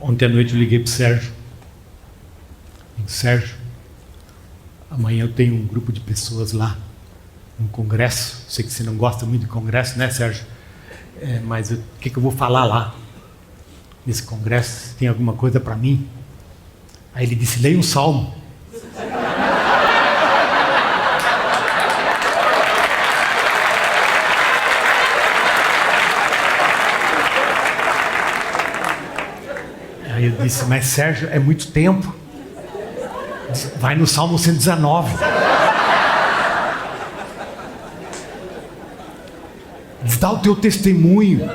Ontem à noite eu liguei para o Sérgio. Sérgio, amanhã eu tenho um grupo de pessoas lá, um congresso. Sei que você não gosta muito de congresso, né, Sérgio? Mas o que eu vou falar lá nesse congresso? Tem alguma coisa para mim? Aí ele disse: leia um salmo. Aí eu disse: mas Sérgio, é muito tempo. Vai no Salmo 119. Dá o teu testemunho.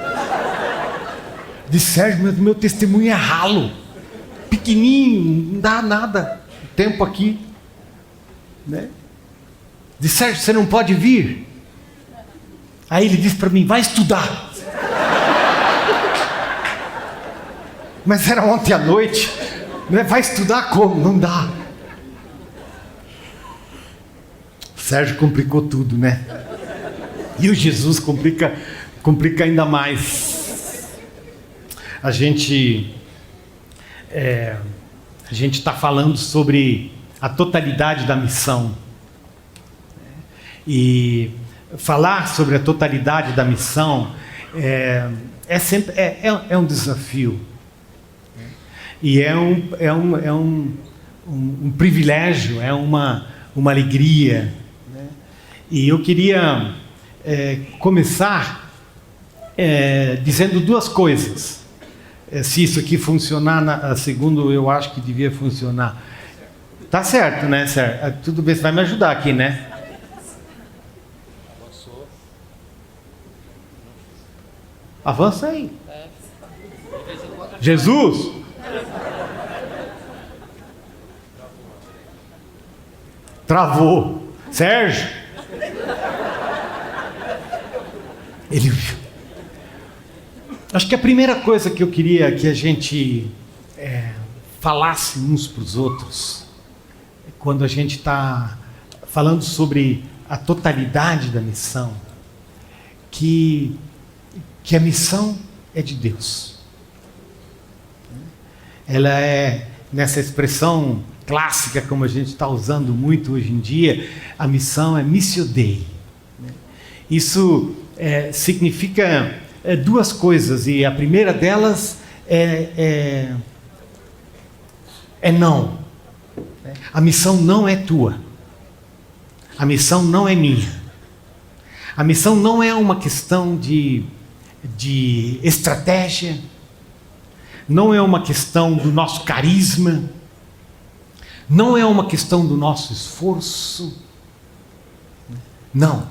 Diz: Sérgio, meu testemunho é ralo, pequenininho, não dá nada. O tempo aqui, né? Diz: Sérgio, você não pode vir. Aí ele disse para mim: vai estudar. Mas era ontem à noite, né? Vai estudar como? Não dá. Sérgio complicou tudo, né? E o Jesus complica ainda mais. A gente está falando sobre a totalidade da missão. E falar sobre a totalidade da missão sempre um desafio. E é um privilégio, é uma alegria. Né? E eu queria começar dizendo duas coisas. Se isso aqui funcionar, segundo eu acho que devia funcionar. Tá certo, né, Sérgio? Tudo bem, você vai me ajudar aqui, né? Avança aí. Jesus! Travou. Sérgio! Acho que a primeira coisa que eu queria que a gente falasse uns para os outros, quando a gente está falando sobre a totalidade da missão, que a missão é de Deus. Ela é, nessa expressão clássica, como a gente está usando muito hoje em dia, a missão é missio Dei. Isso significa duas coisas, e a primeira delas é não. A missão não é tua. A missão não é minha. A missão não é uma questão de estratégia, não é uma questão do nosso carisma, não é uma questão do nosso esforço. Não.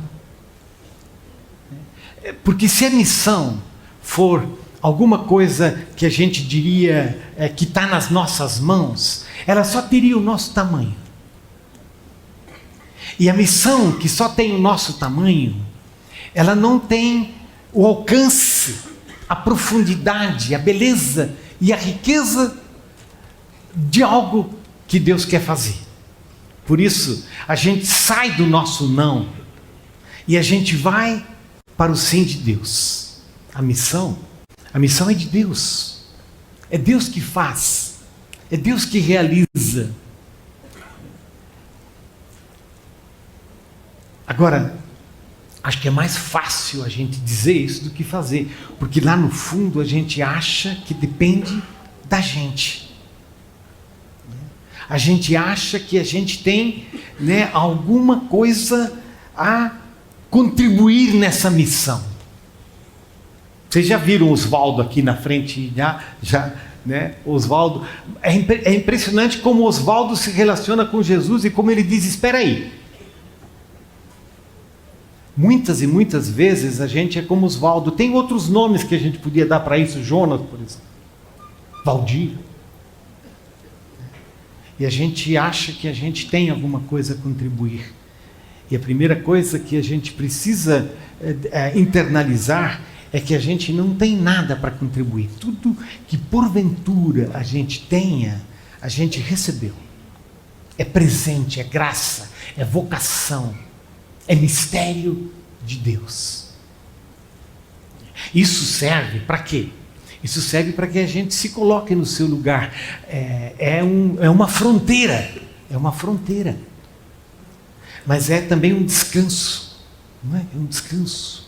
Porque se a missão for alguma coisa que a gente diria que está nas nossas mãos, ela só teria o nosso tamanho. E a missão que só tem o nosso tamanho, ela não tem o alcance, a profundidade, a beleza e a riqueza de algo que Deus quer fazer. Por isso, a gente sai do nosso não e a gente vai para o sim de Deus. A missão é de Deus. É Deus que faz. É Deus que realiza. Agora, acho que é mais fácil a gente dizer isso do que fazer, porque lá no fundo a gente acha que depende da gente. A gente acha que a gente tem, né, alguma coisa a contribuir nessa missão. Vocês já viram o Oswaldo aqui na frente? Já, né? Oswaldo. É impressionante como o Oswaldo se relaciona com Jesus e como ele diz: espera aí. Muitas e muitas vezes a gente é como Oswaldo. Tem outros nomes que a gente podia dar para isso, Jonas, por exemplo, Valdir. E a gente acha que a gente tem alguma coisa a contribuir. E a primeira coisa que a gente precisa internalizar é que a gente não tem nada para contribuir. Tudo que porventura a gente tenha, a gente recebeu. É presente, é graça, é vocação, é mistério de Deus. Isso serve para quê? Isso serve para que a gente se coloque no seu lugar. É uma fronteira. É uma fronteira. Mas é também um descanso. Não é? É um descanso.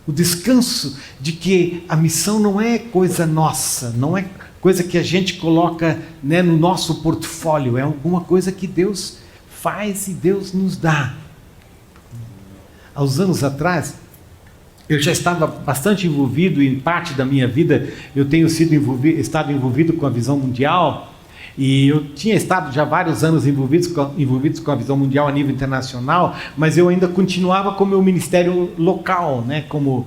O descanso de que a missão não é coisa nossa, não é coisa que a gente coloca, né, no nosso portfólio, é alguma coisa que Deus faz e Deus nos dá. Há uns anos atrás, eu já estava bastante envolvido, em parte da minha vida eu tenho estado envolvido com a Visão Mundial, e eu tinha estado já vários anos envolvidos com a Visão Mundial a nível internacional, mas eu ainda continuava com o meu ministério local, né, como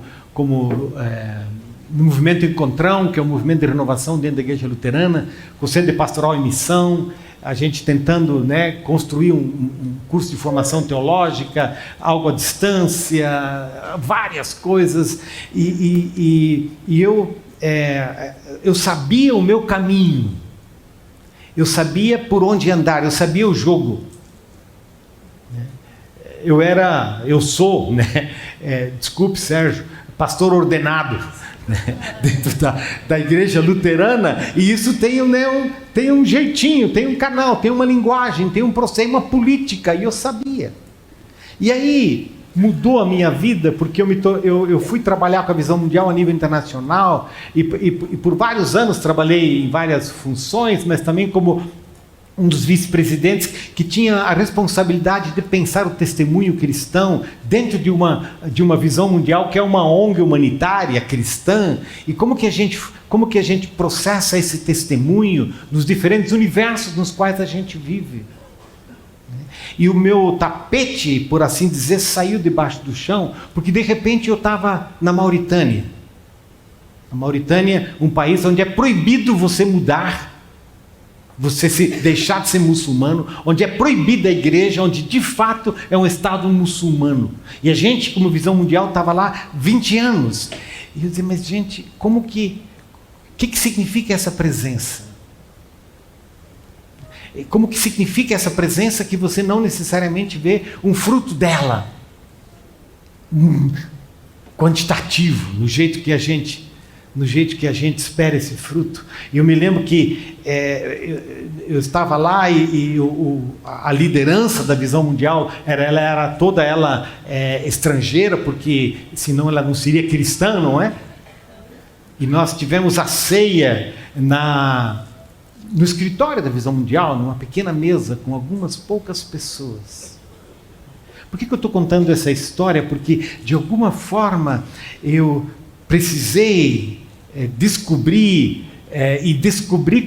no Movimento Encontrão, que é um movimento de renovação dentro da Igreja Luterana, com o Centro de Pastoral e Missão, a gente tentando, né, construir um curso de formação teológica, algo à distância, várias coisas, e eu sabia o meu caminho, eu sabia por onde andar, eu sabia o jogo. Eu sou, né, desculpe Sérgio, pastor ordenado, né, dentro da igreja luterana, e isso tem um jeitinho, tem um canal, tem uma linguagem, tem um processo, uma política, e eu sabia. E aí mudou a minha vida, porque eu fui trabalhar com a Visão Mundial a nível internacional, e por vários anos trabalhei em várias funções, mas também como um dos vice-presidentes que tinha a responsabilidade de pensar o testemunho cristão dentro de uma visão mundial, que é uma ONG humanitária cristã, e como que a gente processa esse testemunho nos diferentes universos nos quais a gente vive. E o meu tapete, por assim dizer, saiu debaixo do chão, porque de repente eu estava na Mauritânia. A Mauritânia, um país onde é proibido você mudar, você se deixar de ser muçulmano, onde é proibida a igreja, onde de fato é um estado muçulmano. E a gente, como Visão Mundial, estava lá 20 anos. E eu dizia, mas gente, o que significa essa presença? Como que significa essa presença que você não necessariamente vê um fruto dela? Quantitativo, no jeito que a gente espera esse fruto. E eu me lembro que eu estava lá e a liderança da Visão Mundial ela era toda ela estrangeira, porque senão ela não seria cristã, não é? E nós tivemos a ceia no escritório da Visão Mundial, numa pequena mesa com algumas poucas pessoas. Por que eu estou contando essa história? Porque de alguma forma eu precisei descobrir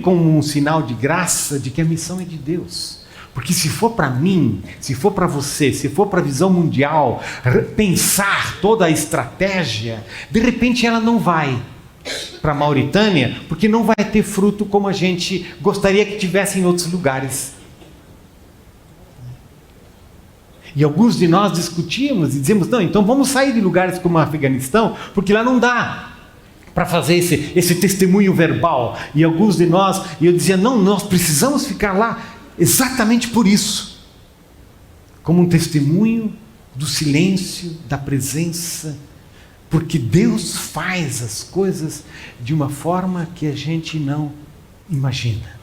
como um sinal de graça de que a missão é de Deus. Porque se for para mim, se for para você, se for para a Visão Mundial, pensar toda a estratégia, de repente ela não vai para a Mauritânia, porque não vai ter fruto como a gente gostaria que tivesse em outros lugares. E alguns de nós discutíamos e dizíamos, não, então vamos sair de lugares como o Afeganistão, porque lá não dá para fazer esse testemunho verbal. E alguns de nós, e eu dizia, não, nós precisamos ficar lá exatamente por isso, como um testemunho do silêncio, da presença, porque Deus faz as coisas de uma forma que a gente não imagina.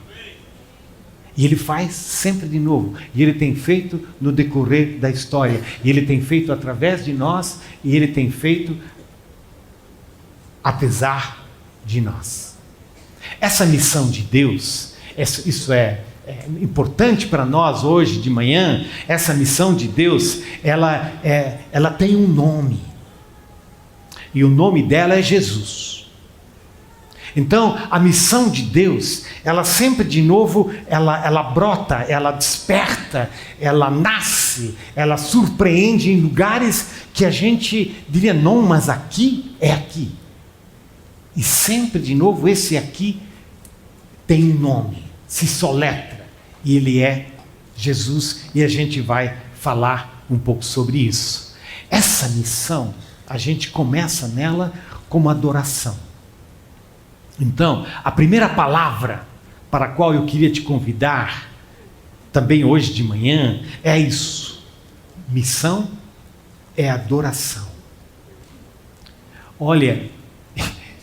E Ele faz sempre de novo. E Ele tem feito no decorrer da história. E Ele tem feito através de nós. E Ele tem feito apesar de nós. Essa missão de Deus, isso é importante para nós hoje de manhã. Essa missão de Deus, ela tem um nome. E o nome dela é Jesus. Então, a missão de Deus, ela sempre de novo, ela brota, ela desperta, ela nasce, ela surpreende em lugares que a gente diria, não, mas aqui é aqui. E sempre de novo, esse aqui tem um nome, se soletra, e ele é Jesus, e a gente vai falar um pouco sobre isso. Essa missão, a gente começa nela como adoração. Então, a primeira palavra para a qual eu queria te convidar, também hoje de manhã, é isso. Missão é adoração. Olha,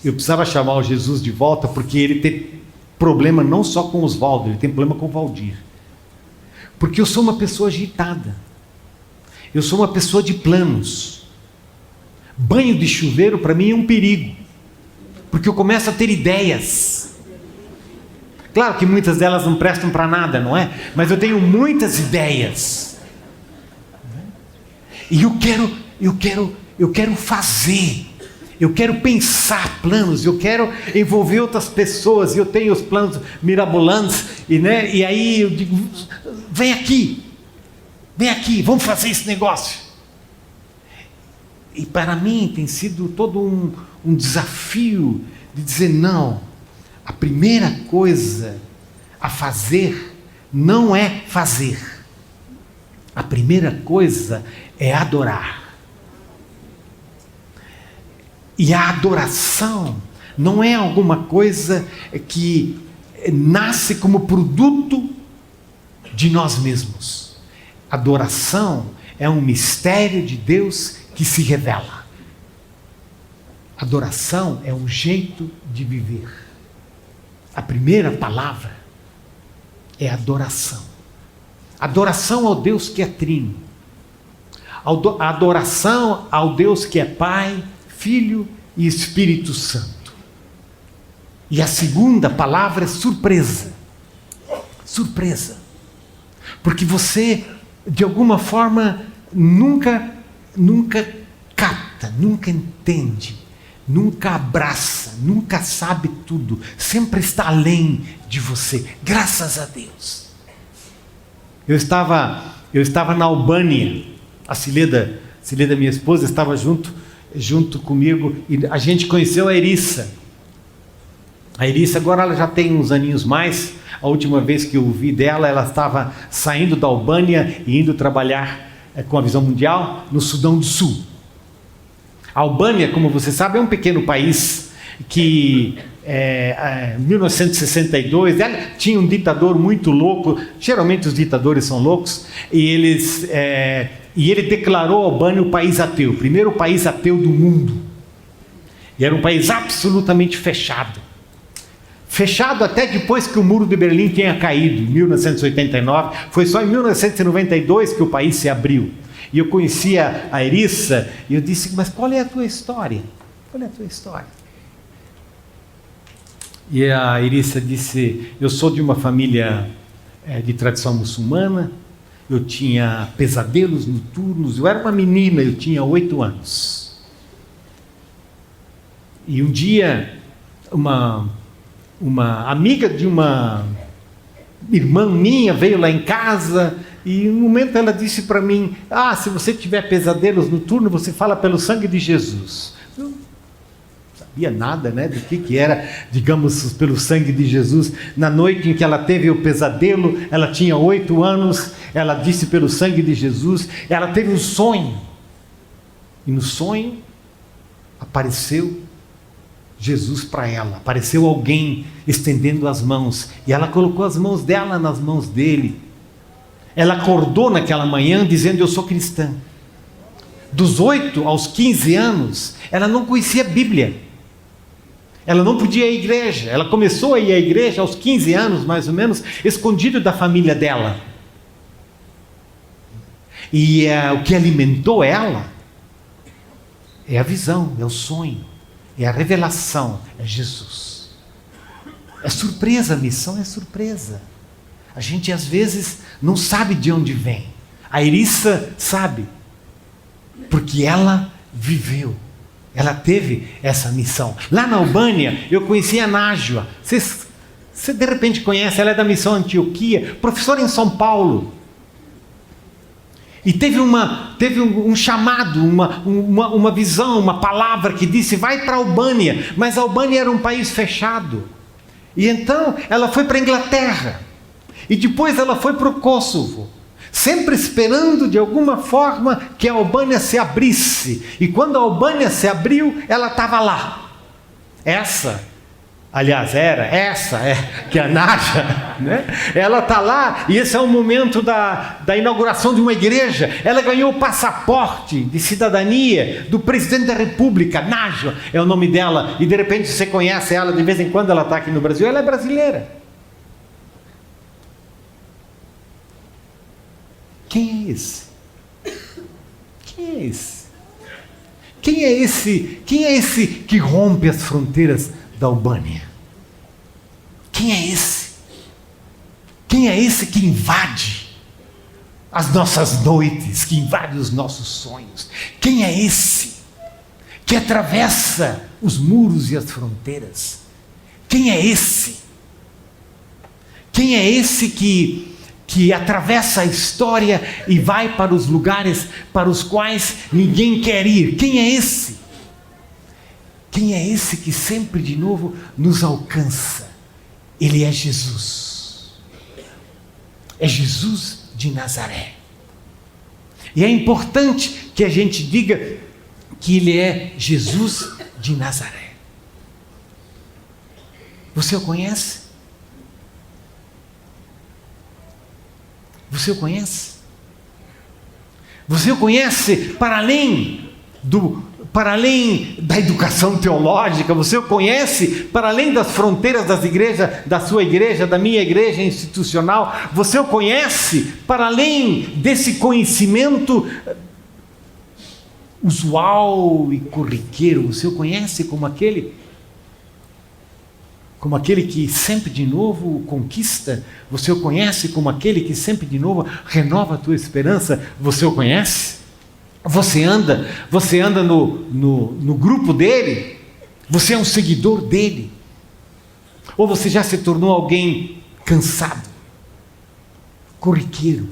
eu precisava chamar o Jesus de volta, porque ele tem problema não só com Oswaldo, ele tem problema com o Valdir. Porque eu sou uma pessoa agitada. Eu sou uma pessoa de planos. Banho de chuveiro para mim é um perigo, porque eu começo a ter ideias. Claro que muitas delas não prestam para nada, não é? Mas eu tenho muitas ideias. E eu quero fazer. Eu quero pensar planos, eu quero envolver outras pessoas, e eu tenho os planos mirabolantes, e aí eu digo, vem aqui, vamos fazer esse negócio. E para mim tem sido todo um desafio de dizer, não, a primeira coisa a fazer não é fazer, a primeira coisa é adorar. E a adoração não é alguma coisa que nasce como produto de nós mesmos. Adoração é um mistério de Deus que se revela. Adoração é um jeito de viver. A primeira palavra é adoração. Adoração ao Deus que é trino. Adoração ao Deus que é Pai, Filho e Espírito Santo. E a segunda palavra é surpresa. Surpresa. Porque você, de alguma forma, nunca capta, nunca entende, nunca abraça, nunca sabe tudo, sempre está além de você. Graças a Deus. Eu estava na Albânia, a Cileda, minha esposa, estava junto comigo, e a gente conheceu a Erissa. A Erissa agora ela já tem uns aninhos mais. A última vez que eu vi dela, ela estava saindo da Albânia e indo trabalhar com a Visão Mundial no Sudão do Sul. A Albânia, como você sabe, é um pequeno país que em 1962 ela tinha um ditador muito louco. Geralmente os ditadores são loucos, e ele declarou a Albânia o país ateu, o primeiro país ateu do mundo. E era um país absolutamente fechado. Fechado até depois que o Muro de Berlim tinha caído, em 1989. Foi só em 1992 que o país se abriu. E eu conhecia a Erissa, e eu disse, mas qual é a tua história? Qual é a tua história? E a Erissa disse, eu sou de uma família de tradição muçulmana, eu tinha pesadelos noturnos, eu era uma menina, eu tinha 8 anos. E um dia, uma amiga de uma irmã minha veio lá em casa, e no momento ela disse para mim, se você tiver pesadelos noturnos, você fala pelo sangue de Jesus. Eu não sabia nada, do que era, digamos, pelo sangue de Jesus. Na noite em que ela teve o pesadelo, ela tinha 8 anos, ela disse pelo sangue de Jesus. Ela teve um sonho, e no sonho apareceu Jesus para ela, apareceu alguém estendendo as mãos, e ela colocou as mãos dela nas mãos dele. Ela acordou naquela manhã dizendo, eu sou cristã. Dos 8 aos 15 anos, ela não conhecia a Bíblia, ela não podia ir à igreja. Ela começou a ir à igreja aos 15 anos, mais ou menos, escondido da família dela. E o que alimentou ela é a visão, é o sonho, é a revelação, é Jesus. É surpresa, a missão é surpresa. A gente às vezes não sabe de onde vem. A Erissa sabe, porque ela viveu, ela teve essa missão. Lá na Albânia, eu conheci a Nájua. Você de repente conhece, ela é da Missão Antioquia, professora em São Paulo. E teve um chamado, uma visão, uma palavra que disse, vai para a Albânia. Mas a Albânia era um país fechado. E então ela foi para a Inglaterra. E depois ela foi para o Kosovo. Sempre esperando de alguma forma que a Albânia se abrisse. E quando a Albânia se abriu, ela estava lá. Essa Aliás, que é a Nádia, né? Ela está lá, e esse é o momento da inauguração de uma igreja. Ela ganhou o passaporte de cidadania do presidente da República. Nádia é o nome dela, e de repente você conhece ela, de vez em quando ela está aqui no Brasil. Ela é brasileira. Quem é esse? Quem é esse? Quem é esse? Quem é esse que rompe as fronteiras da Albânia? Quem é esse? Quem é esse que invade as nossas noites, que invade os nossos sonhos? Quem é esse que atravessa os muros e as fronteiras? Quem é esse? Quem é esse que atravessa a história e vai para os lugares para os quais ninguém quer ir? Quem é esse? Quem é esse que sempre de novo nos alcança? Ele é Jesus. É Jesus de Nazaré. E é importante que a gente diga que ele é Jesus de Nazaré. Você o conhece? Você o conhece? Você o conhece para além da educação teológica? Você o conhece para além das fronteiras das igrejas, da sua igreja, da minha igreja institucional? Você o conhece para além desse conhecimento usual e corriqueiro? Você o conhece como aquele que sempre de novo o conquista? Você o conhece como aquele que sempre de novo renova a tua esperança? Você o conhece? Você anda no grupo dele? Você é um seguidor dele? Ou você já se tornou alguém cansado, corriqueiro,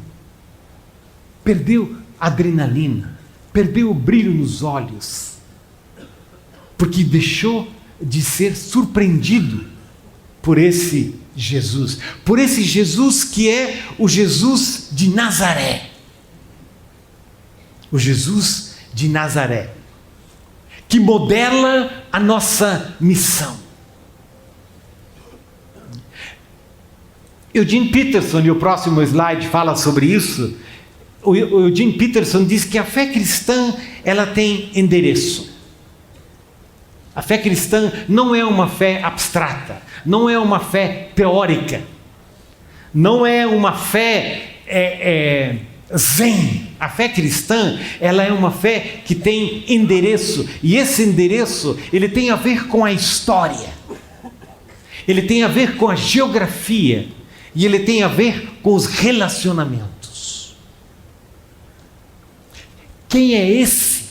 perdeu a adrenalina, perdeu o brilho nos olhos, porque deixou de ser surpreendido por esse Jesus que é o Jesus de Nazaré. O Jesus de Nazaré, que modela a nossa missão. Eugene Peterson, e o próximo slide fala sobre isso. O Eugene Peterson diz que a fé cristã, ela tem endereço. A fé cristã não é uma fé abstrata, não é uma fé teórica, não é uma fé zen. A fé cristã, ela é uma fé que tem endereço, e esse endereço, ele tem a ver com a história, ele tem a ver com a geografia, e ele tem a ver com os relacionamentos. Quem é esse?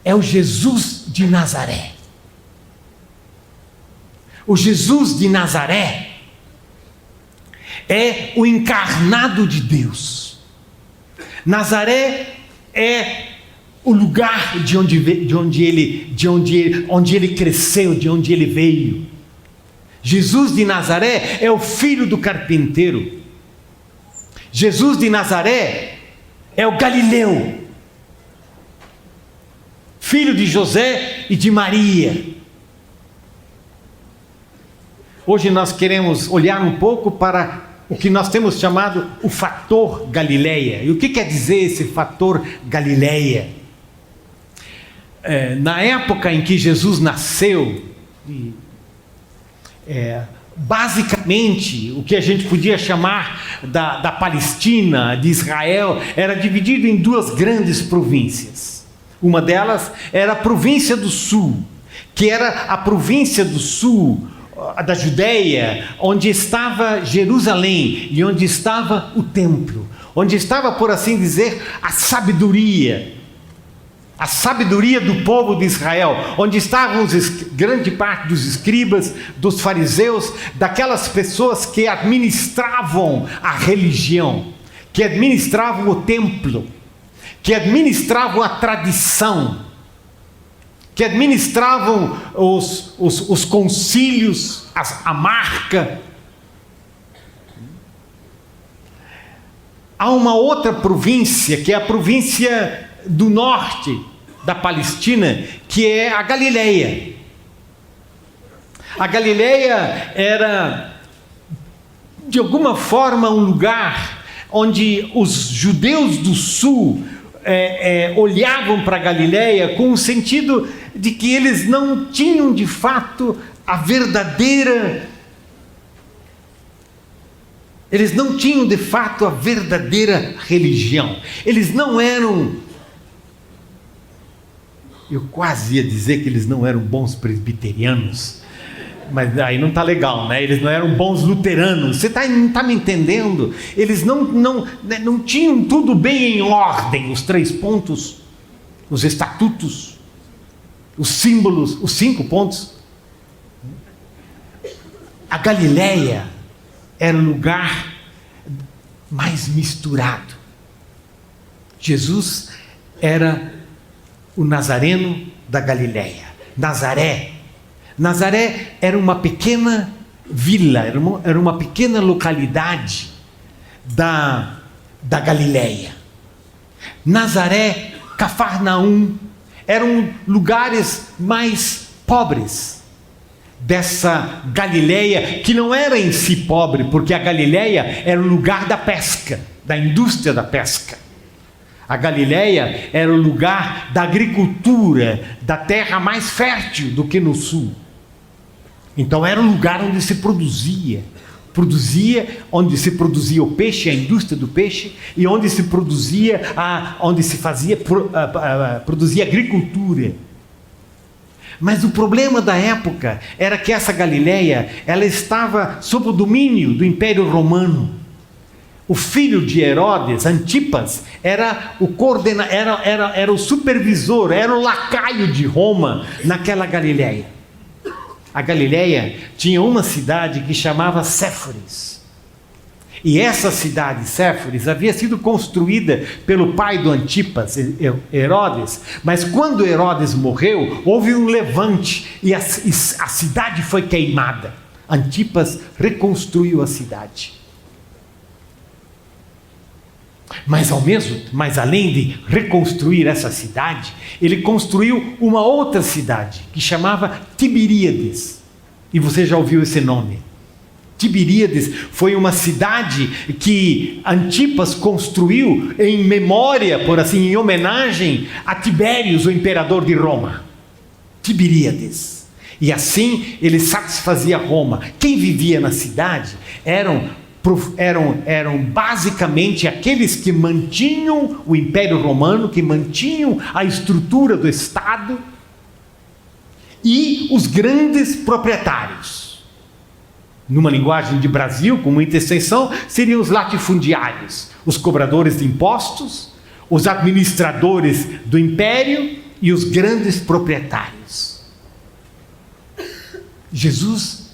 É o Jesus de Nazaré. O Jesus de Nazaré é o encarnado de Deus. Nazaré é o lugar de onde ele cresceu, de onde ele veio. Jesus de Nazaré é o filho do carpinteiro. Jesus de Nazaré é o Galileu, filho de José e de Maria. Hoje nós queremos olhar um pouco para o que nós temos chamado o fator Galileia. E o que quer dizer esse fator Galileia? Na época em que Jesus nasceu, basicamente o que a gente podia chamar da Palestina, de Israel, era dividido em duas grandes províncias. Uma delas era a província do sul, que era a província do sul da Judéia, onde estava Jerusalém e onde estava o templo, onde estava, por assim dizer, a sabedoria do povo de Israel, onde estavam grande parte dos escribas, dos fariseus, daquelas pessoas que administravam a religião, que administravam o templo, que administravam a tradição, que administravam os concílios, a marca. Há uma outra província, que é a província do norte da Palestina, que é a Galileia. A Galileia era, de alguma forma, um lugar onde os judeus do sul olhavam para a Galileia com o sentido de que eles não tinham de fato a verdadeira religião. Eles não eram, eu quase ia dizer que eles não eram bons presbiterianos, mas aí não está legal, né? Eles não eram bons luteranos. Você não está me entendendo? Eles não tinham tudo bem em ordem, os 3 pontos, os estatutos, os símbolos, os 5 pontos. A Galileia era o lugar mais misturado. Jesus era o Nazareno da Galileia. Nazaré era uma pequena vila, era uma pequena localidade da Galileia. Nazaré, Cafarnaum, eram lugares mais pobres dessa Galileia, que não era em si pobre, porque a Galileia era o lugar da pesca, da indústria da pesca. A Galileia era o lugar da agricultura, da terra mais fértil do que no sul. Então era o lugar onde se produzia onde se produzia o peixe, a indústria do peixe, e onde se produzia produzia agricultura. Mas o problema da época era que essa Galileia, ela estava sob o domínio do Império Romano. O filho de Herodes, Antipas, era o supervisor, era o lacaio de Roma naquela Galileia. A Galileia tinha uma cidade que chamava Séforis. E essa cidade, Séforis, havia sido construída pelo pai do Antipas, Herodes, mas quando Herodes morreu, houve um levante e a cidade foi queimada. Antipas reconstruiu a cidade. Mas além de reconstruir essa cidade, ele construiu uma outra cidade, que chamava Tiberíades. E você já ouviu esse nome? Tiberíades foi uma cidade que Antipas construiu em memória, em homenagem a Tibérios, o imperador de Roma. Tiberíades. E assim ele satisfazia Roma. Quem vivia na cidade eram basicamente aqueles que mantinham o Império Romano, que mantinham a estrutura do Estado, e os grandes proprietários. Numa linguagem de Brasil, com muita extensão, seriam os latifundiários, os cobradores de impostos, os administradores do Império e os grandes proprietários. Jesus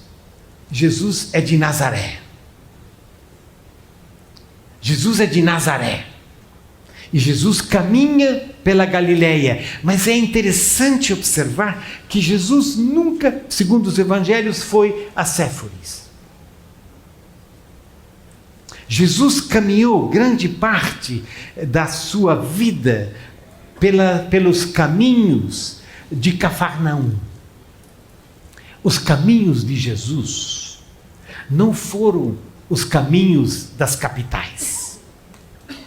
é de Nazaré. Jesus é de Nazaré. E Jesus caminha pela Galileia. Mas é interessante observar que Jesus nunca, segundo os evangelhos, foi a Séforis. Jesus caminhou grande parte da sua vida pelos caminhos de Cafarnaum. Os caminhos de Jesus não foram os caminhos das capitais.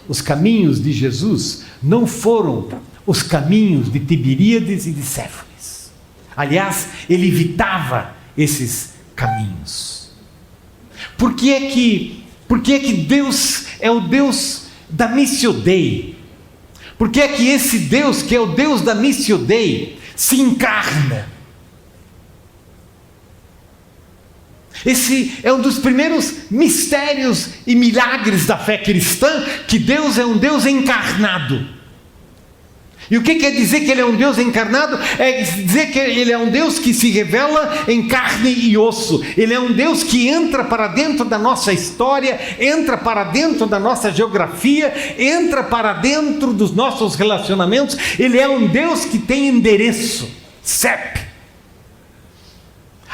Os caminhos de Jesus não foram os caminhos de Tiberíades e de Séforis. Aliás, ele evitava esses caminhos. Por que é que Deus é o Deus da Missio Dei? Por que é que esse Deus, que é o Deus da Missio Dei, se encarna? Esse é um dos primeiros mistérios e milagres da fé cristã, que Deus é um Deus encarnado. E o que quer dizer que Ele é um Deus encarnado? É dizer que Ele é um Deus que se revela em carne e osso. Ele é um Deus que entra para dentro da nossa história, entra para dentro da nossa geografia, entra para dentro dos nossos relacionamentos. Ele é um Deus que tem endereço, CEP.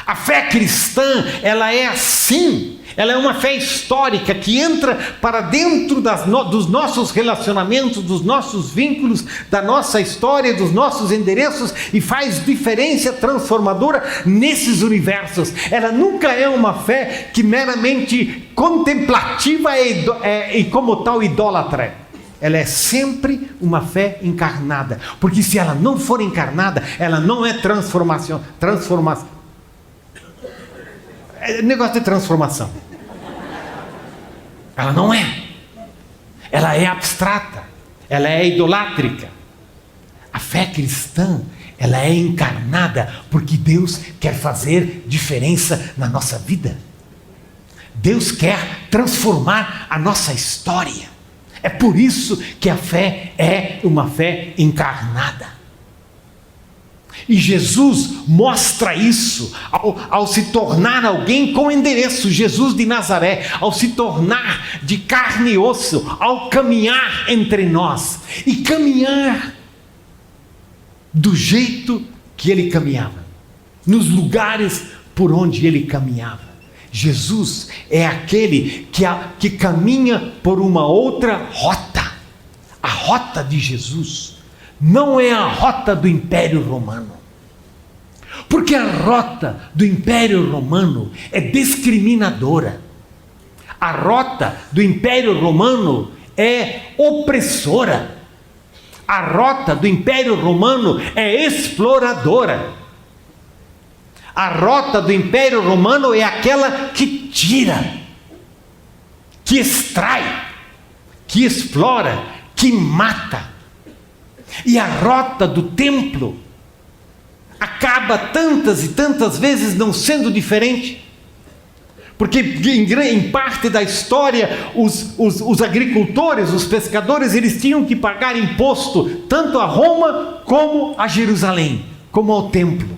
A fé cristã, ela é assim, Ela é uma fé histórica que entra para dentro dos nossos relacionamentos, dos nossos vínculos, da nossa história, dos nossos endereços e faz diferença transformadora nesses universos. Ela nunca é uma fé que meramente contemplativa e como tal idólatra. Ela é sempre uma fé encarnada, porque se ela não for encarnada, ela não é transformação. É negócio de transformação. Ela não é. Ela é abstrata. Ela é idolátrica. A fé cristã, ela é encarnada porque Deus quer fazer diferença na nossa vida. Deus quer transformar a nossa história. É por isso que a fé é uma fé encarnada. E Jesus mostra isso ao se tornar alguém com endereço, Jesus de Nazaré, ao se tornar de carne e osso, ao caminhar entre nós, e caminhar do jeito que ele caminhava, nos lugares por onde ele caminhava. Jesus é aquele que caminha por uma outra rota. A rota de Jesus não é a rota do Império Romano. Porque a rota do Império Romano é discriminadora. A rota do Império Romano é opressora. A rota do Império Romano é exploradora. A rota do Império Romano é aquela que tira, que extrai, que explora, que mata. E a rota do templo acaba tantas e tantas vezes não sendo diferente, porque em parte da história os agricultores, os pescadores, eles tinham que pagar imposto tanto a Roma como a Jerusalém, como ao templo.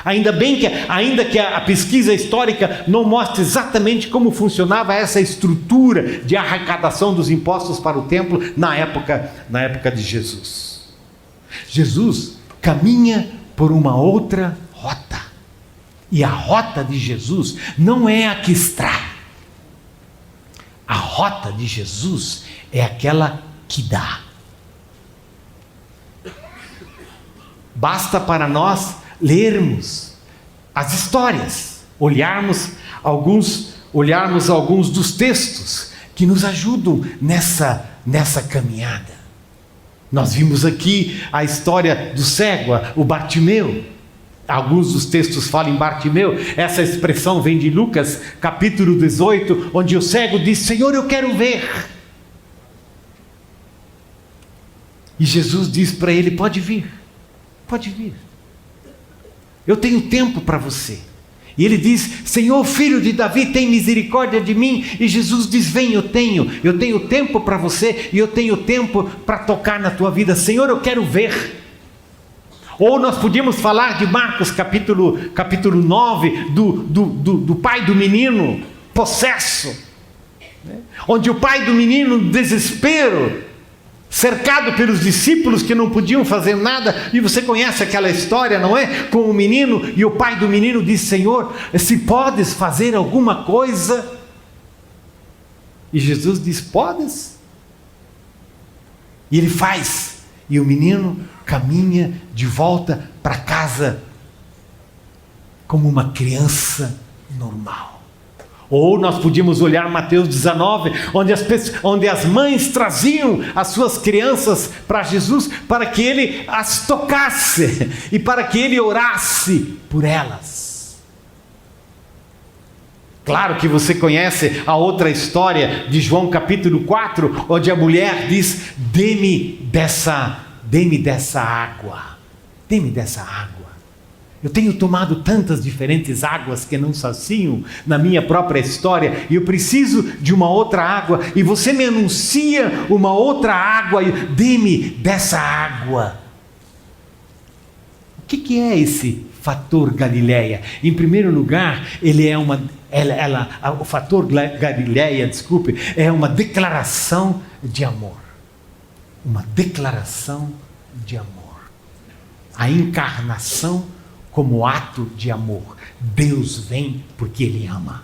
Ainda que a pesquisa histórica não mostre exatamente como funcionava essa estrutura de arrecadação dos impostos para o templo na época de Jesus. Jesus caminha por uma outra rota. E a rota de Jesus não é a que extrai. A rota de Jesus é aquela que dá. Basta para nós lermos as histórias, olharmos alguns dos textos que nos ajudam nessa caminhada. Nós vimos aqui a história do cego, o Bartimeu. Alguns dos textos falam em Bartimeu. Essa expressão vem de Lucas, capítulo 18, onde o cego diz: Senhor, eu quero ver. E Jesus diz para ele: pode vir, pode vir. Eu tenho tempo para você. E ele diz: Senhor, filho de Davi, tem misericórdia de mim. E Jesus diz: vem, eu tenho tempo para você, e eu tenho tempo para tocar na tua vida. Senhor, eu quero ver. Ou nós podíamos falar de Marcos capítulo 9, do pai do menino possesso, né? Onde o pai do menino, no desespero, cercado pelos discípulos que não podiam fazer nada, e você conhece aquela história, não é? Com o menino, e o pai do menino diz: Senhor, se podes fazer alguma coisa. E Jesus diz: podes. E ele faz, e o menino caminha de volta para casa como uma criança normal. Ou nós podíamos olhar Mateus 19, onde as mães traziam as suas crianças para Jesus para que ele as tocasse e para que ele orasse por elas. Claro que você conhece a outra história de João capítulo 4, onde a mulher diz: dê-me dessa água, dê-me dessa água. Eu tenho tomado tantas diferentes águas que não saciam na minha própria história, e eu preciso de uma outra água, e você me anuncia uma outra água, e dê-me dessa água. O que é esse fator Galileia? Em primeiro lugar, ele é o fator Galileia, é uma declaração de amor. Uma declaração de amor. A encarnação como ato de amor. Deus vem porque Ele ama.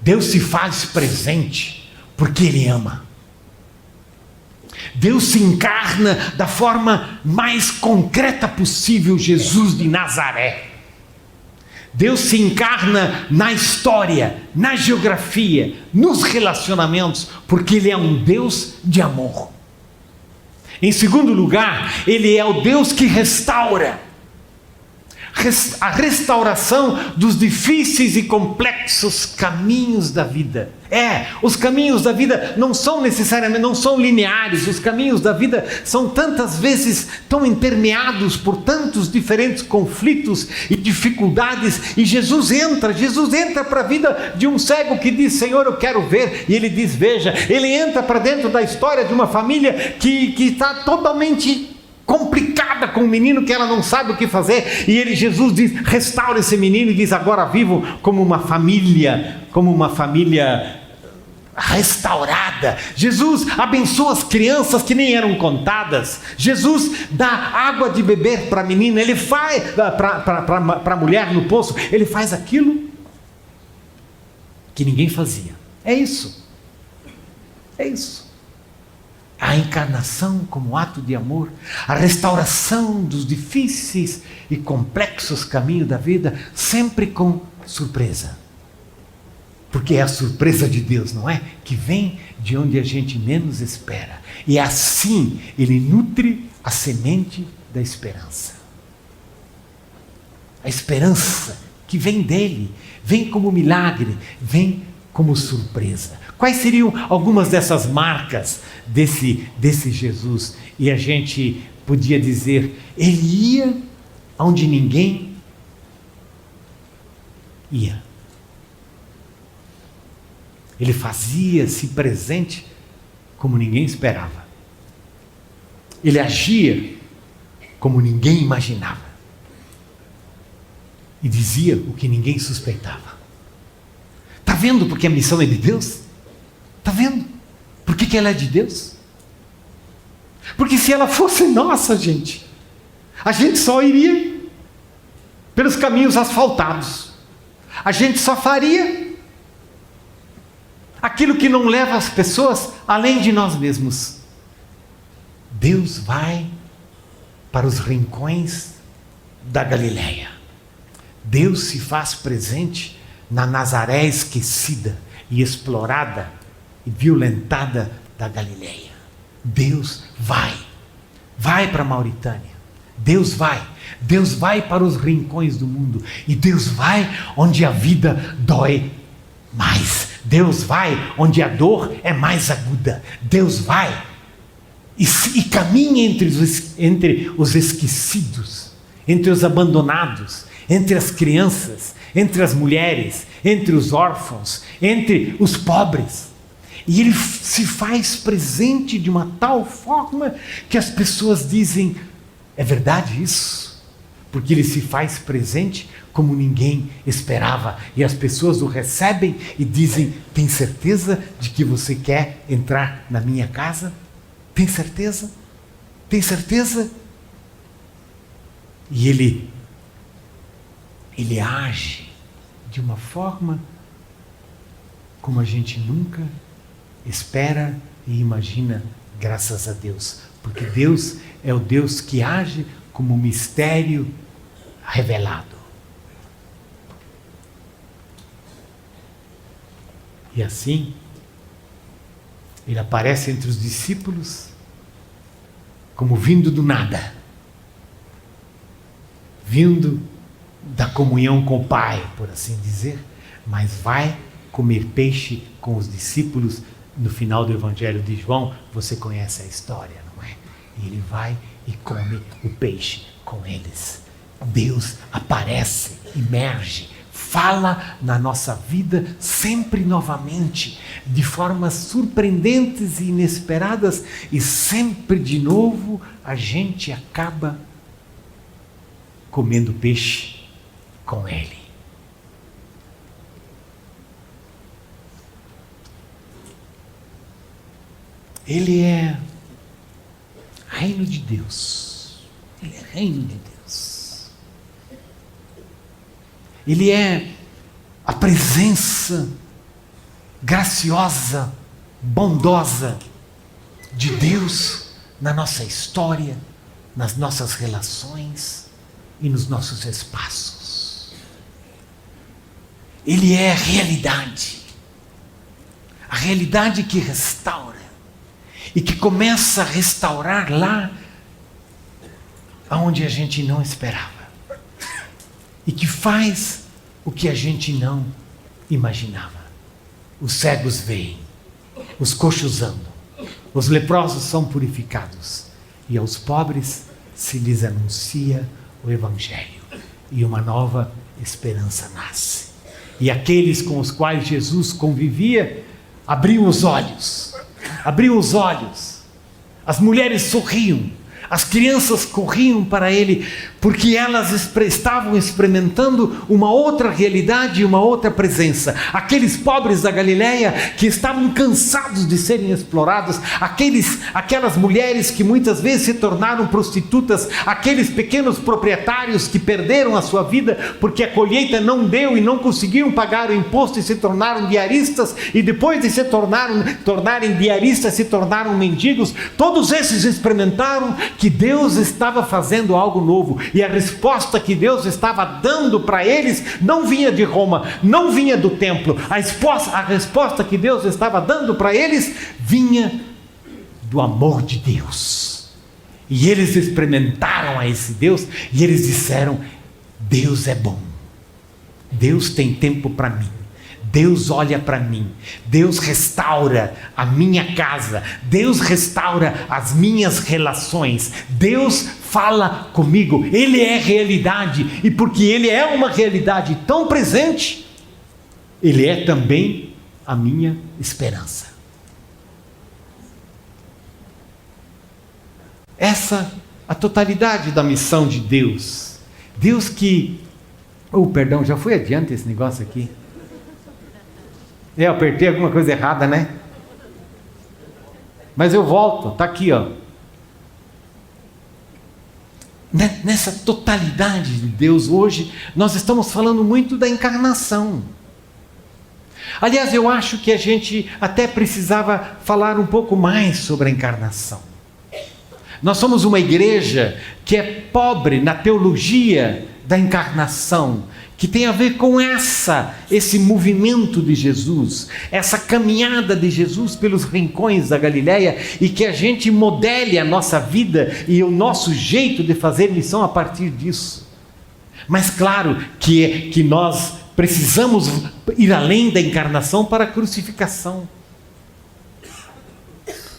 Deus se faz presente porque Ele ama. Deus se encarna da forma mais concreta possível, Jesus de Nazaré. Deus se encarna na história, na geografia, nos relacionamentos, porque Ele é um Deus de amor. Em segundo lugar, Ele é o Deus que restaura. A restauração dos difíceis e complexos caminhos da vida. Os caminhos da vida não são necessariamente, não são lineares. Os caminhos da vida são tantas vezes tão intermeados por tantos diferentes conflitos e dificuldades. E Jesus entra para a vida de um cego que diz: Senhor, eu quero ver. E ele diz: veja. Ele entra para dentro da história de uma família que está totalmente complicada com um menino que ela não sabe o que fazer, e Jesus diz: restaura esse menino, e diz: agora vivo como uma família restaurada. Jesus abençoa as crianças que nem eram contadas. Jesus dá água de beber para a menina, Ele faz para a mulher no poço, Ele faz aquilo que ninguém fazia. É isso. A encarnação como ato de amor, a restauração dos difíceis e complexos caminhos da vida, sempre com surpresa. Porque é a surpresa de Deus, não é? Que vem de onde a gente menos espera. E assim Ele nutre a semente da esperança. A esperança que vem dEle, vem como milagre, vem como surpresa. Quais seriam algumas dessas marcas desse Jesus? E a gente podia dizer: Ele ia onde ninguém ia. Ele fazia-se presente como ninguém esperava. Ele agia como ninguém imaginava. E dizia o que ninguém suspeitava. Está vendo porque a missão é de Deus? Está vendo? Por que ela é de Deus? Porque se ela fosse nossa, gente, a gente só iria pelos caminhos asfaltados. A gente só faria aquilo que não leva as pessoas além de nós mesmos. Deus vai para os rincões da Galileia. Deus se faz presente na Nazaré esquecida e explorada e violentada da Galileia. Deus vai para a Mauritânia. Deus vai para os rincões do mundo, e Deus vai onde a vida dói mais. Deus vai onde a dor é mais aguda. Deus vai e caminha entre os esquecidos, entre os abandonados, entre as crianças, entre as mulheres, entre os órfãos, entre os pobres. E Ele se faz presente de uma tal forma que as pessoas dizem: é verdade isso? Porque Ele se faz presente como ninguém esperava. E as pessoas o recebem e dizem: tem certeza de que você quer entrar na minha casa? Tem certeza? Tem certeza? E Ele age de uma forma como a gente nunca espera e imagina, graças a Deus. Porque Deus é o Deus que age como um mistério revelado. E assim, Ele aparece entre os discípulos como vindo do nada, vindo da comunhão com o Pai, por assim dizer, mas vai comer peixe com os discípulos. No final do Evangelho de João, você conhece a história, não é? E Ele vai e come o peixe com eles. Deus aparece, emerge, fala na nossa vida sempre novamente, de formas surpreendentes e inesperadas, e sempre de novo a gente acaba comendo peixe com Ele. Ele é reino de Deus. Ele é reino de Deus. Ele é a presença graciosa, bondosa de Deus na nossa história, nas nossas relações e nos nossos espaços. Ele é a realidade que restaura e que começa a restaurar lá onde a gente não esperava e que faz o que a gente não imaginava. Os cegos veem, os coxos andam, os leprosos são purificados e aos pobres se lhes anuncia o Evangelho e uma nova esperança nasce. E aqueles com os quais Jesus convivia abriam os olhos, as mulheres sorriam, as crianças corriam para ele, porque elas estavam experimentando uma outra realidade e uma outra presença. Aqueles pobres da Galileia que estavam cansados de serem explorados, aquelas mulheres que muitas vezes se tornaram prostitutas, aqueles pequenos proprietários que perderam a sua vida porque a colheita não deu e não conseguiram pagar o imposto e se tornaram diaristas, e depois de se tornarem diaristas se tornaram mendigos. Todos esses experimentaram que Deus estava fazendo algo novo, e a resposta que Deus estava dando para eles não vinha de Roma, não vinha do templo. A resposta que Deus estava dando para eles vinha do amor de Deus. E eles experimentaram a esse Deus e eles disseram: Deus é bom, Deus tem tempo para mim, Deus olha para mim, Deus restaura a minha casa, Deus restaura as minhas relações, Deus fala comigo, Ele é realidade, e porque Ele é uma realidade tão presente, Ele é também a minha esperança. Essa a totalidade da missão de Deus. Deus que... perdão, já fui adiante esse negócio aqui. Eu apertei alguma coisa errada, né? Mas eu volto, está aqui, ó. Nessa totalidade de Deus, hoje, nós estamos falando muito da encarnação. Aliás, eu acho que a gente até precisava falar um pouco mais sobre a encarnação. Nós somos uma igreja que é pobre na teologia da encarnação, que tem a ver com esse movimento de Jesus, essa caminhada de Jesus pelos rincões da Galileia, e que a gente modele a nossa vida e o nosso jeito de fazer missão a partir disso. Mas claro que nós precisamos ir além da encarnação para a crucificação.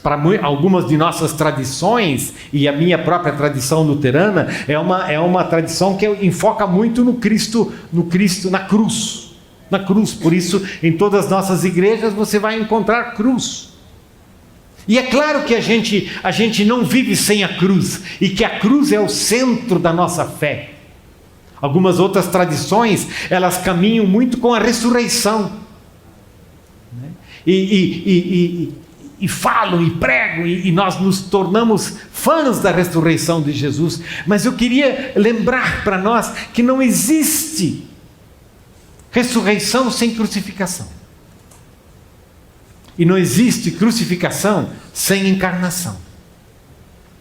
Para algumas de nossas tradições, e a minha própria tradição luterana, é uma tradição que enfoca muito no Cristo, na cruz. Por isso, em todas as nossas igrejas você vai encontrar cruz. E é claro que a gente não vive sem a cruz, e que a cruz é o centro da nossa fé. Algumas outras tradições, elas caminham muito com a ressurreição, né? E falam e pregam, e nós nos tornamos fãs da ressurreição de Jesus. Mas eu queria lembrar para nós que não existe ressurreição sem crucificação. E não existe crucificação sem encarnação.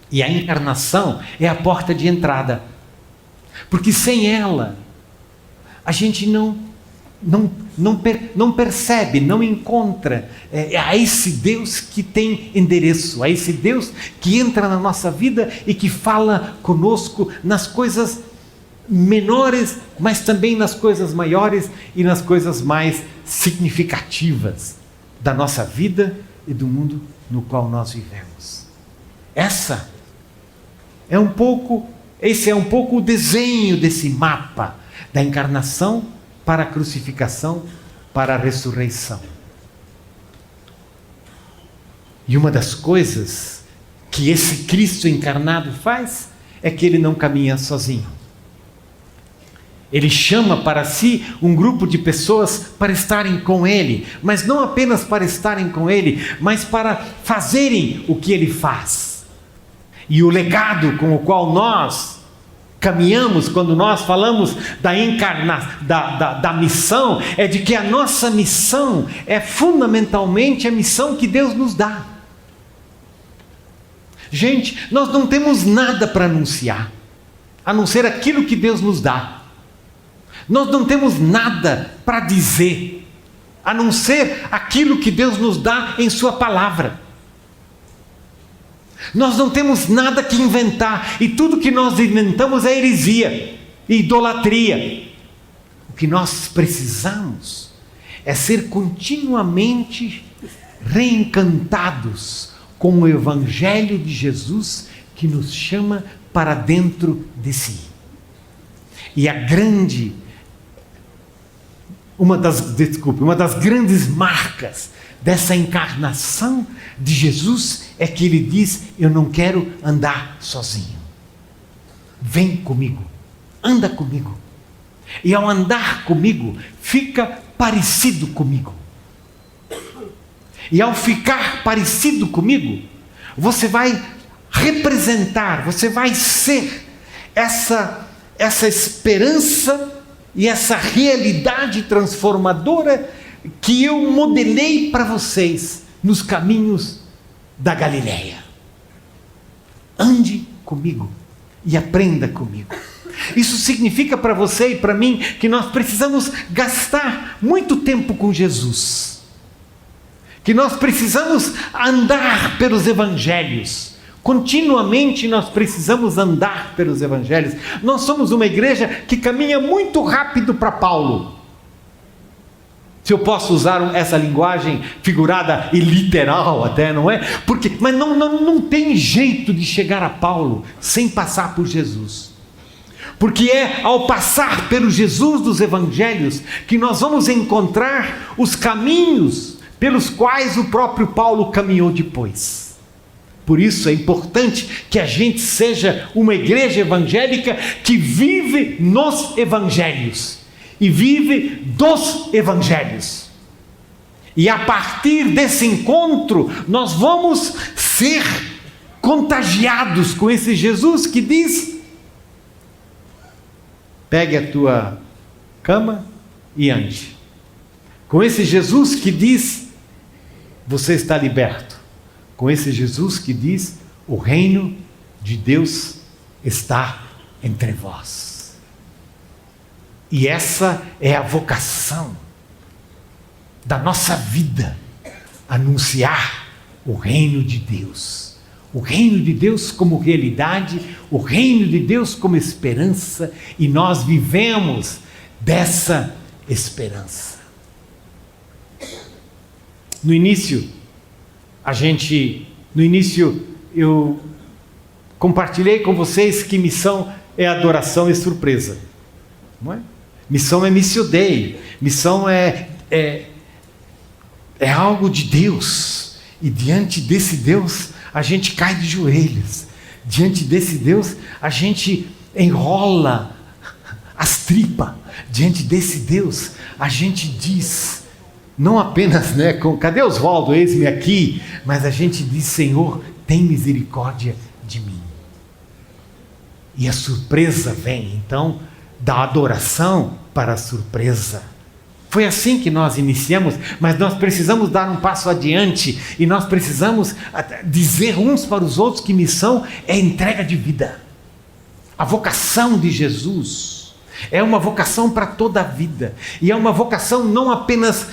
E a encarnação é a porta de entrada. Porque sem ela, a gente não percebe, não encontra a esse Deus que tem endereço, a esse Deus que entra na nossa vida e que fala conosco nas coisas menores, mas também nas coisas maiores e nas coisas mais significativas da nossa vida e do mundo no qual nós vivemos. Esse é um pouco o desenho desse mapa da encarnação para a crucificação, para a ressurreição. E uma das coisas que esse Cristo encarnado faz é que ele não caminha sozinho. Ele chama para si um grupo de pessoas para estarem com ele, mas não apenas para estarem com ele, mas para fazerem o que ele faz. E o legado com o qual nós caminhamos, quando nós falamos da missão, é de que a nossa missão é fundamentalmente a missão que Deus nos dá. Gente, nós não temos nada para anunciar, a não ser aquilo que Deus nos dá. Nós não temos nada para dizer, a não ser aquilo que Deus nos dá em sua palavra. Nós não temos nada que inventar, e tudo que nós inventamos é heresia e idolatria. O que nós precisamos é ser continuamente reencantados com o Evangelho de Jesus, que nos chama para dentro de si. E uma das grandes marcas dessa encarnação de Jesus é que ele diz: eu não quero andar sozinho, vem comigo, anda comigo. E ao andar comigo, fica parecido comigo. E ao ficar parecido comigo, você vai representar, você vai ser essa esperança e essa realidade transformadora que eu modelei para vocês nos caminhos da Galileia. Ande comigo e aprenda comigo. Isso significa para você e para mim que nós precisamos gastar muito tempo com Jesus, que nós precisamos andar pelos evangelhos. Continuamente nós precisamos andar pelos evangelhos. Nós somos uma igreja que caminha muito rápido para Paulo, se eu posso usar essa linguagem figurada e literal até, não é? Mas não tem jeito de chegar a Paulo sem passar por Jesus. Porque é ao passar pelo Jesus dos evangelhos que nós vamos encontrar os caminhos pelos quais o próprio Paulo caminhou depois. Por isso é importante que a gente seja uma igreja evangélica que vive nos evangelhos e vive dos evangelhos. E a partir desse encontro nós vamos ser contagiados com esse Jesus que diz: pegue a tua cama e ande. Com esse Jesus que diz: você está liberto. Com esse Jesus que diz: o reino de Deus está entre vós. E essa é a vocação da nossa vida, anunciar o reino de Deus. O reino de Deus como realidade, o reino de Deus como esperança, e nós vivemos dessa esperança. No início eu compartilhei com vocês que missão é adoração e surpresa, não é? Missão é missio Dei, missão é algo de Deus, e diante desse Deus a gente cai de joelhos, diante desse Deus a gente enrola as tripas, diante desse Deus a gente diz, não apenas, cadê Oswaldo, eis-me aqui, mas a gente diz: Senhor, tem misericórdia de mim. E a surpresa vem, então, da adoração para a surpresa. Foi assim que nós iniciamos, mas nós precisamos dar um passo adiante, e nós precisamos dizer uns para os outros que missão é entrega de vida. A vocação de Jesus é uma vocação para toda a vida, e é uma vocação não apenas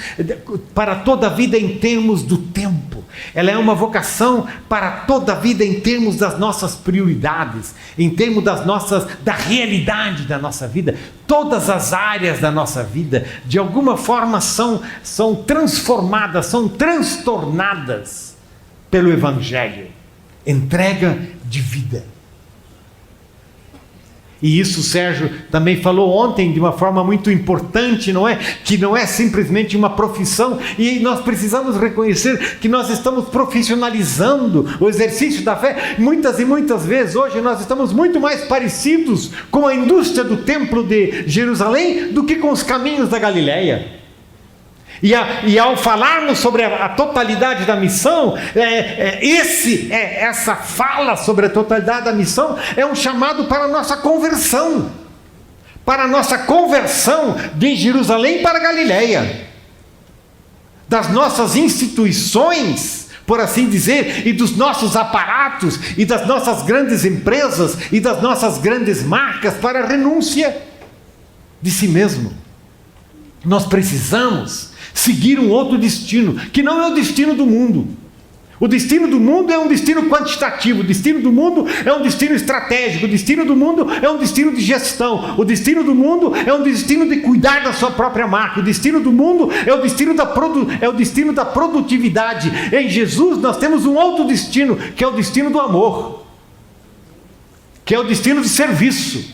para toda a vida em termos do tempo, ela é uma vocação para toda a vida em termos das nossas prioridades, em termos da realidade da nossa vida. Todas as áreas da nossa vida, de alguma forma, são transformadas, são transtornadas pelo Evangelho. Entrega de vida. E isso o Sérgio também falou ontem de uma forma muito importante, não é? Que não é simplesmente uma profissão, e nós precisamos reconhecer que nós estamos profissionalizando o exercício da fé. Muitas e muitas vezes hoje nós estamos muito mais parecidos com a indústria do templo de Jerusalém do que com os caminhos da Galileia. E ao falarmos sobre a totalidade da missão, essa fala sobre a totalidade da missão é um chamado para a nossa conversão. Para a nossa conversão de Jerusalém para a Galileia. Das nossas instituições, por assim dizer, e dos nossos aparatos, e das nossas grandes empresas, e das nossas grandes marcas, para a renúncia de si mesmo. Nós precisamos seguir um outro destino, que não é o destino do mundo. O destino do mundo é um destino quantitativo, o destino do mundo é um destino estratégico, o destino do mundo é um destino de gestão, o destino do mundo é um destino de cuidar da sua própria marca, o destino do mundo é o destino da produtividade. Em Jesus nós temos um outro destino, que é o destino do amor, que é o destino de serviço,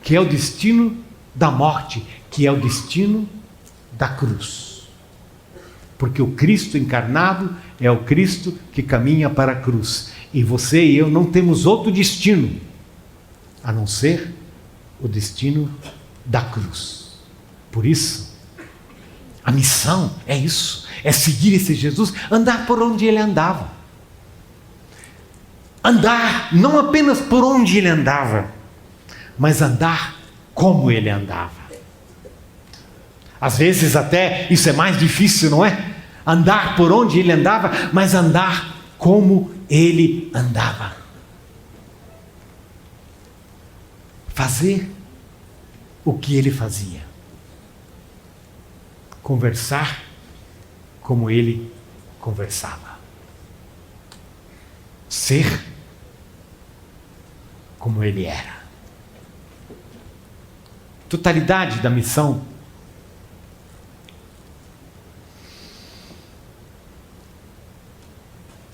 que é o destino da morte, que é o destino da cruz. Porque o Cristo encarnado é o Cristo que caminha para a cruz. E você e eu não temos outro destino, a não ser o destino da cruz. Por isso, a missão é isso, é seguir esse Jesus, andar por onde ele andava. Andar não apenas por onde ele andava, mas andar como ele andava. Às vezes até isso é mais difícil, não é? Andar por onde ele andava, mas andar como ele andava. Fazer o que ele fazia. Conversar como ele conversava. Ser como ele era. Totalidade da missão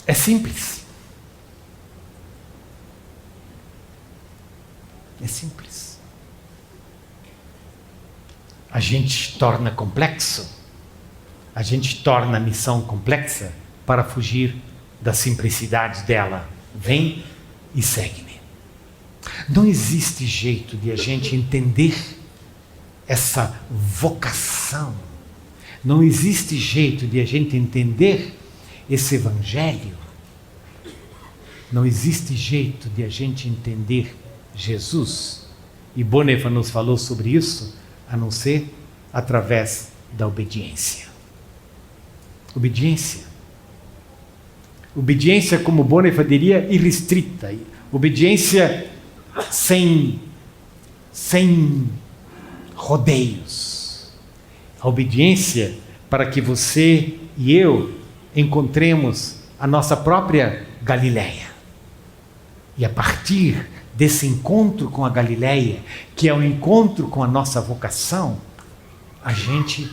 é simples. É simples. A gente torna complexo, a gente torna a missão complexa para fugir da simplicidade dela. Vem e segue-me. Não existe jeito de a gente entender essa vocação. Não existe jeito de a gente entender esse evangelho. Não existe jeito de a gente entender Jesus, e Bonhoeffer nos falou sobre isso, a não ser através da obediência. Obediência. Obediência, como Bonhoeffer diria, irrestrita. Obediência sem rodeios. A obediência para que você e eu encontremos a nossa própria Galileia. E a partir desse encontro com a Galileia, que é o encontro com a nossa vocação, a gente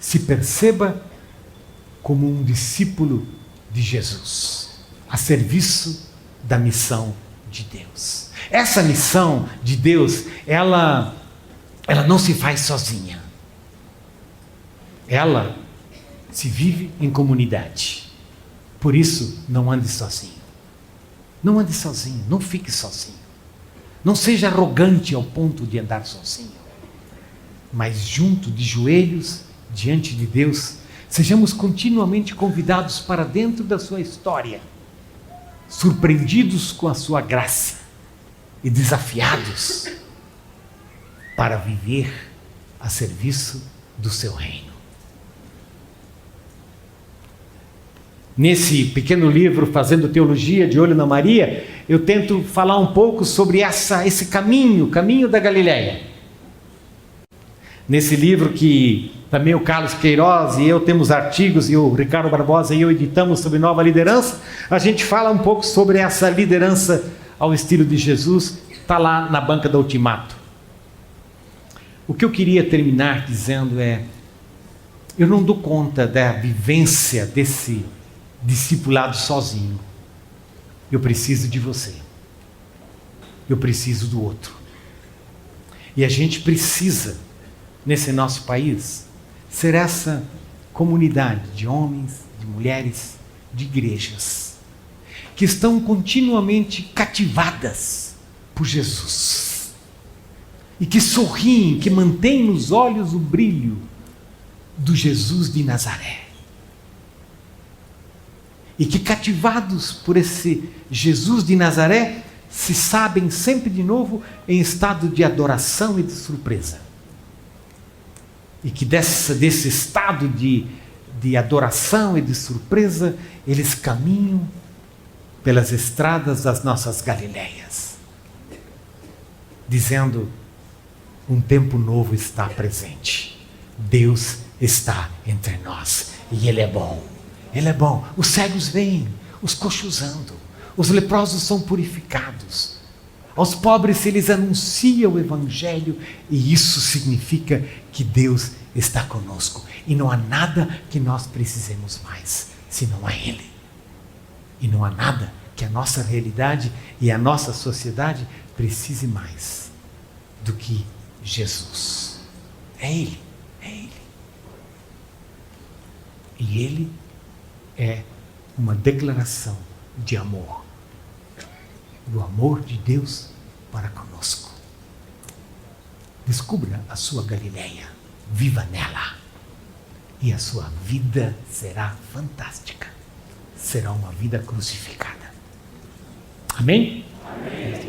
se perceba como um discípulo de Jesus, a serviço da missão de Deus. Essa missão de Deus, ela não se faz sozinha. Ela se vive em comunidade. Por isso, não ande sozinho. Não ande sozinho, não fique sozinho. Não seja arrogante ao ponto de andar sozinho. Mas junto, de joelhos, diante de Deus, sejamos continuamente convidados para dentro da sua história, surpreendidos com a sua graça e desafiados para viver a serviço do seu reino. Nesse pequeno livro, Fazendo Teologia, de Olho na Maria, eu tento falar um pouco sobre esse caminho da Galileia. Nesse livro que também o Carlos Queiroz e eu temos artigos, e o Ricardo Barbosa e eu editamos sobre nova liderança, a gente fala um pouco sobre essa liderança ao estilo de Jesus, está lá na banca da Ultimato. O que eu queria terminar dizendo é, eu não dou conta da vivência desse discipulado sozinho. Eu preciso de você. Eu preciso do outro. E a gente precisa, nesse nosso país, ser essa comunidade de homens, de mulheres, de igrejas, que estão continuamente cativadas por Jesus. E que sorriem, que mantêm nos olhos o brilho do Jesus de Nazaré. E que, cativados por esse Jesus de Nazaré, se sabem sempre de novo em estado de adoração e de surpresa. E que desse estado de adoração e de surpresa, eles caminham pelas estradas das nossas Galileias, dizendo: um tempo novo está presente. Deus está entre nós e Ele é bom. Ele é bom. Os cegos veem, os coxos andam, os leprosos são purificados. Aos pobres eles anunciam o Evangelho, e isso significa que Deus está conosco. E não há nada que nós precisemos mais, senão a Ele. E não há nada que a nossa realidade e a nossa sociedade precise mais do que Jesus. É Ele, é Ele. E Ele é uma declaração de amor, do amor de Deus para conosco. Descubra a sua Galileia, viva nela, e a sua vida será fantástica. Será uma vida crucificada. Amém? Amém.